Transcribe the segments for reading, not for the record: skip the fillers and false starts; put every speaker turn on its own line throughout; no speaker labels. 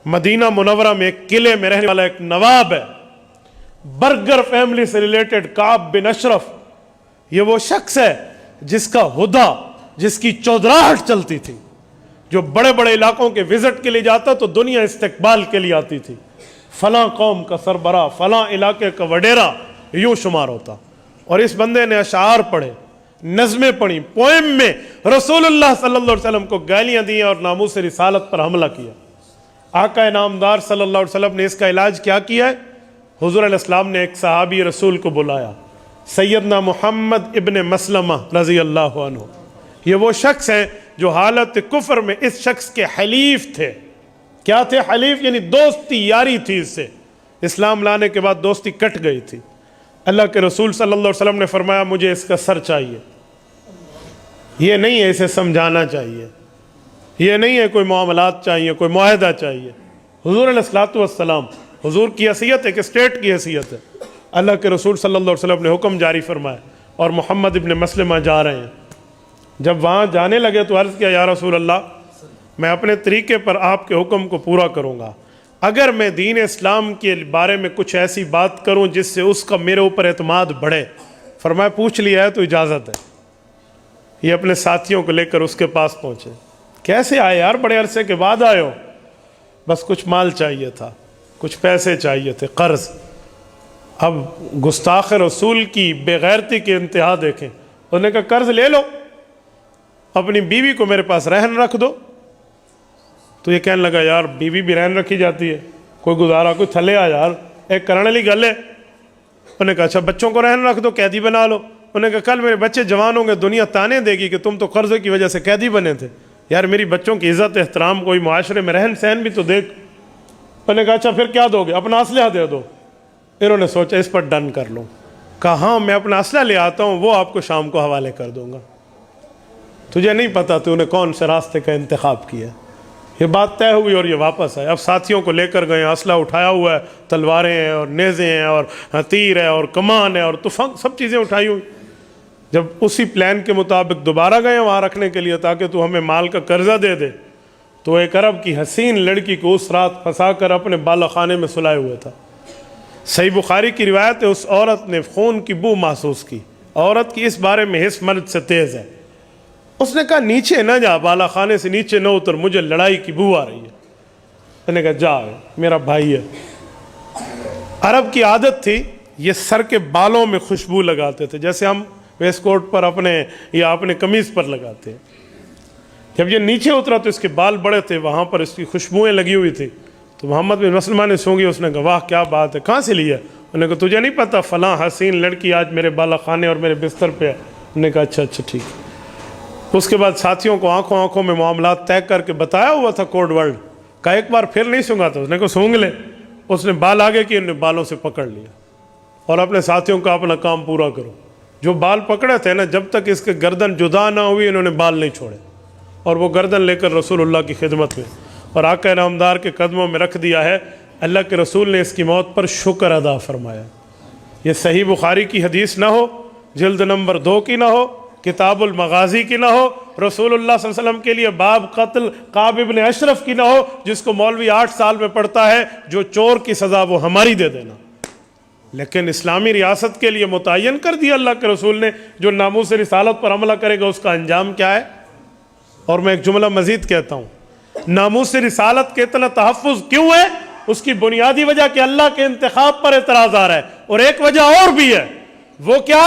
Medina Munawwara में एक किले में रहने वाला एक नवाब है, बर्गर फैमिली से रिलेटेड काब बिन अशरफ। ये वो शख्स है जिसका हुदा, जिसकी चौधराहट चलती थी, जो बड़े बड़े इलाकों के विजिट के लिए जाता तो दुनिया इस्तकबाल के लिए आती थी। फलां कौम का सरबरा, फलां इलाके का वडेरा, यूं शुमार होता। और इस बंदे ने अशार पढ़े, नज़में पढ़ी, पोएम में रसूलुल्लाह सल्लल्लाहु अलैहि वसल्लम को गालियां दी और नामूस रिसालत पर हमला किया। आका इनामदार सल्लल्लाहु अलैहि वसल्लम ने इसका इलाज क्या किया है? हुजूर अलैहिस्सलाम ने एक सहाबी रसूल को बुलाया, सैयदना मुहम्मद इब्न मसलमा रज़ी अल्लाहु अन्हु। ये वो शख्स है जो हालत कुफर में इस शख्स के हलीफ थे। क्या थे? हलीफ, यानी दोस्ती यारी थी इससे। इस्लाम लाने के बाद दोस्ती कट गई थी। अल्लाह के रसूल सल्लल्लाहु अलैहि वसल्लम ने फरमाया, मुझे इसका सर चाहिए। ये नहीं है इसे समझाना चाहिए, ये नहीं है कोई मामलात चाहिए, कोई मुआहदा चाहिए। हुजूर अलैहिस्सलातु वस्सलाम, हुजूर की हैसियत है कि स्टेट की हैसियत है। अल्लाह के रसूल सल्लल्लाहु अलैहि वसल्लम ने हुक्म जारी फरमाया और मोहम्मद इब्न मसलमा जा रहे हैं। जब वहाँ जाने लगे तो अर्ज़ किया, या रसूल अल्लाह, मैं अपने तरीके पर आपके हुक्म को पूरा करूँगा। अगर मैं दीन इस्लाम के बारे में कुछ ऐसी बात करूँ जिससे उसका मेरे ऊपर एतमाद बढ़े, फरमाया पूछ लिया है तो इजाज़त है। ये अपने साथियों को लेकर उसके पास पहुँचे। कैसे आए यार? बड़े अरसे के बाद आए हो। बस कुछ माल चाहिए था, कुछ पैसे चाहिए थे, कर्ज। अब गुस्ताख रसूल की बेगैरती की इंतहा देखें। उन्होंने कहा कर्ज ले लो, अपनी बीवी को मेरे पास रहन रख दो। तो ये कहने लगा, यार बीवी भी रहन रखी जाती है, कोई गुजारा, कोई थले आ यार, एक करने वाली गल है। उन्होंने कहा अच्छा बच्चों को रहन रख दो, कैदी बना लो। उन्होंने कहा कल मेरे बच्चे जवान होंगे, दुनिया ताने देगी कि तुम तो कर्जे की वजह से कैदी बने थे। यार मेरी बच्चों की इज़्ज़त एहतराम, कोई मुआशरे में रहन सहन भी तो देख। उन्होंने कहा अच्छा फिर क्या दोगे? अपना असलहा दे दो। इन्होंने सोचा इस पर डन कर लो। कहा हाँ मैं अपना असलहा ले आता हूँ, वो आपको शाम को हवाले कर दूंगा। तुझे नहीं पता तूने कौन से रास्ते का इंतखाब किया। ये बात तय हुई और ये वापस आए। अब साथियों को लेकर गए, असला उठाया हुआ है, तलवारें हैं और नेज़े हैं और तीर है और कमान है और तुफंग, सब चीज़ें उठाई हुई। जब उसी प्लान के मुताबिक दोबारा गए वहाँ रखने के लिए ताकि तू हमें माल का कर्जा दे दे, तो एक अरब की हसीन लड़की को उस रात फंसा कर अपने बाला खाने में सुलाए हुए था। सही बुखारी की रिवायत है, उस औरत ने खून की बू महसूस की। औरत की इस बारे में हिस्स मर्द से तेज़ है। उसने कहा नीचे न जा, बाला खाने से नीचे न उतर, मुझे लड़ाई की बू आ रही है। मैंने कहा जा, मेरा भाई है। अरब की आदत थी ये सर के बालों में खुशबू लगाते थे, जैसे हम वेस्ट कोट पर अपने या अपने कमीज़ पर लगाते हैं। जब ये नीचे उतरा तो इसके बाल बड़े थे, वहाँ पर इसकी खुशबुएँ लगी हुई थी। तो मोहम्मद बिन मसलमा ने सूंघी। उसने कहा वाह क्या बात है, कहाँ से लिया? उन्होंने कहा तुझे नहीं पता फ़लाँ हसीन लड़की आज मेरे बाला खाने और मेरे बिस्तर पे है। उन्होंने कहा अच्छा अच्छा ठीक है। उसके बाद साथियों को आंखों आंखों में मामलात तय करके बताया हुआ था कोड वर्ड का। एक बार फिर नहीं सूंघा था, उसने को सूंघ ले। उसने बाल आगे किए, उन्होंने बालों से पकड़ लिया और अपने साथियों का अपना काम पूरा करो। जो बाल पकड़े थे ना, जब तक इसके गर्दन जुदा ना हुई इन्होंने बाल नहीं छोड़े और वो गर्दन लेकर रसूलुल्लाह की खिदमत में और आका इनामदार के कदमों में रख दिया है। अल्लाह के रसूल ने इसकी मौत पर शुक्र अदा फरमाया। ये सही बुखारी की हदीस ना हो, जिल्द नंबर 2 की ना हो, किताबुल मगाजी की ना हो, रसूलुल्लाह सल्लल्लाहु अलैहि वसल्लम के लिए बाब कत्ल काब इब्न अशरफ की ना हो, जिसको मौलवी 8 साल में पढ़ता है, जो चोर की सज़ा वो हमारी दे देना। लेकिन इस्लामी रियासत के लिए मुतय्यन कर दिया अल्लाह के रसूल ने, जो नामूस रिसालत पर हमला करेगा उसका अंजाम क्या है। और मैं एक जुमला मजीद कहता हूँ, नामूस रिसालत के इतना तहफ़्फ़ुज़ क्यों है? उसकी बुनियादी वजह कि अल्लाह के इंतखाब पर एतराज़ आ रहा है। और एक वजह और भी है, वो क्या?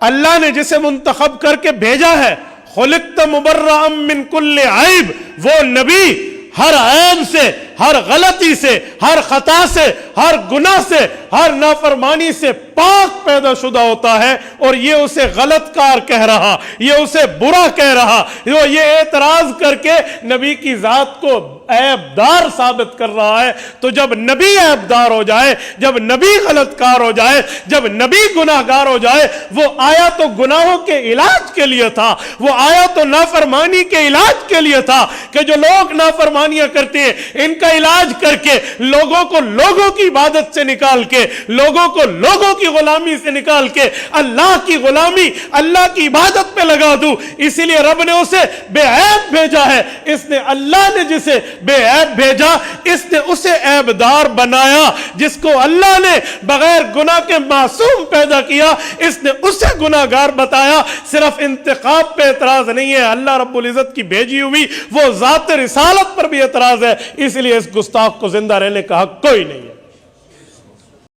अल्लाह ने जिसे मुंतखब करके भेजा है, खुलिक़्त मुबर्रअम मिन कुल्लि ऐब, वो नबी हर ऐब से, हर गलती से, हर खता से, हर गुनाह से, हर नाफरमानी से पाक पैदा शुदा होता है। और ये उसे गलतकार कह रहा, ये उसे बुरा कह रहा, ये एतराज करके नबी की जात को ऐबदार साबित कर रहा है। तो जब नबी ऐबदार हो जाए, जब नबी गलतकार हो जाए, जब नबी गुनाहगार हो जाए, वो आया तो गुनाहों के इलाज के लिए था, वो आया तो नाफरमानी के इलाज के लिए था कि जो लोग नाफरमानियां करते हैं इनका علاج کر کے لوگوں کو لوگوں کی عبادت سے نکال کے, لوگوں کو لوگوں کی غلامی سے نکال کے اللہ کی غلامی, اللہ کی عبادت پہ لگا دوں. اسی لیے رب نے اسے بے عیب بھیجا ہے. اس نے, اللہ نے جسے بے عیب بھیجا, اس نے اسے عیب دار بنایا. جس کو اللہ نے بغیر گناہ کے معصوم پیدا کیا, اس نے اسے گناہگار بتایا. صرف انتخاب پہ اعتراض نہیں ہے, اللہ رب العزت کی بھیجی ہوئی وہ ذات رسالت پر بھی اعتراض ہے. اس لیے اس گستاخ کو زندہ رہنے کا حق کوئی نہیں ہے.